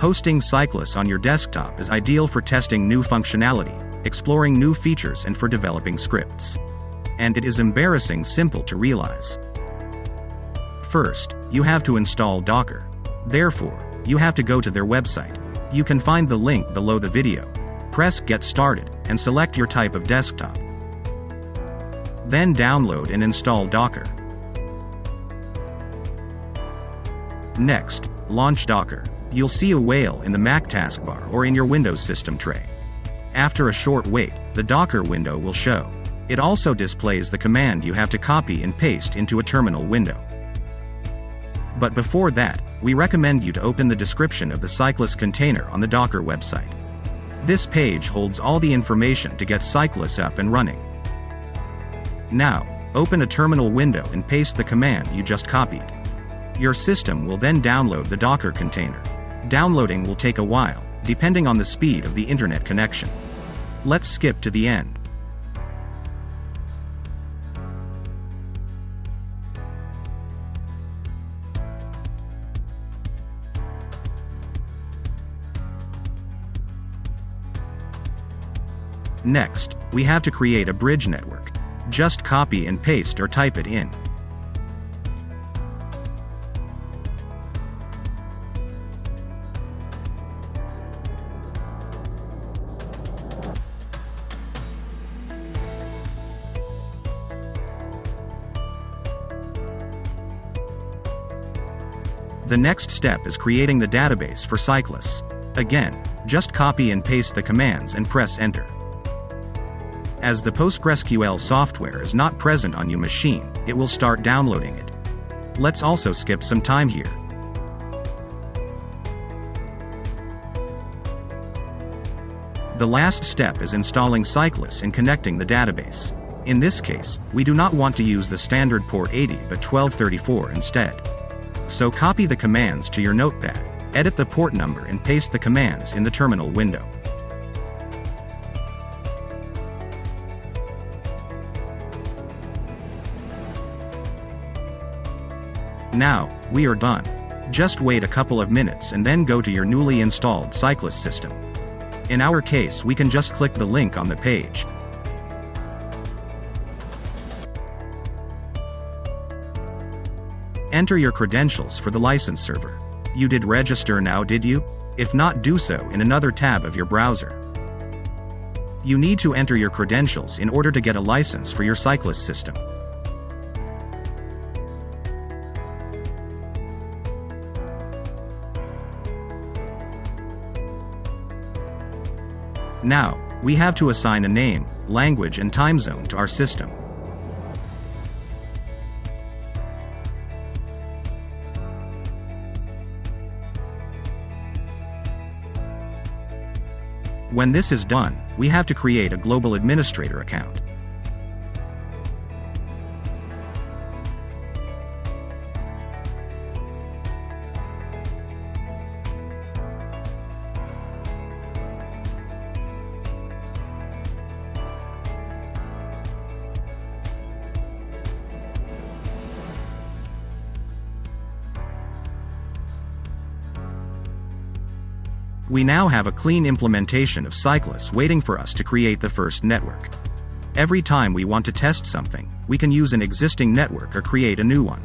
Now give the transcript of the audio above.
Hosting Cyclos on your desktop is ideal for testing new functionality, exploring new features, and for developing scripts. And it is embarrassing simple to realize. First, you have to install Docker. Therefore, you have to go to their website. You can find the link below the video. Press Get Started, and select your type of desktop. Then download and install Docker. Next, launch Docker. You'll see a whale in the Mac taskbar or in your Windows system tray. After a short wait, the Docker window will show. It also displays the command you have to copy and paste into a terminal window. But before that, we recommend you to open the description of the Cyclos container on the Docker website. This page holds all the information to get Cyclos up and running. Now, open a terminal window and paste the command you just copied. Your system will then download the Docker container. Downloading will take a while, depending on the speed of the internet connection. Let's skip to the end. Next, we have to create a bridge network. Just copy and paste or type it in. The next step is creating the database for Cyclos. Again, just copy and paste the commands and press Enter. As the PostgreSQL software is not present on your machine, it will start downloading it. Let's also skip some time here. The last step is installing Cyclos and connecting the database. In this case, we do not want to use the standard port 80 but 1234 instead. So copy the commands to your notepad, edit the port number and paste the commands in the terminal window. Now, we are done. Just wait a couple of minutes and then go to your newly installed Cyclos system. In our case, we can just click the link on the page. Enter your credentials for the license server. You did register now, did you? If not, do so in another tab of your browser. You need to enter your credentials in order to get a license for your Cyclos system. Now, we have to assign a name, language and time zone to our system. When this is done, we have to create a global administrator account. We now have a clean implementation of Cyclos waiting for us to create the first network. Every time we want to test something, we can use an existing network or create a new one.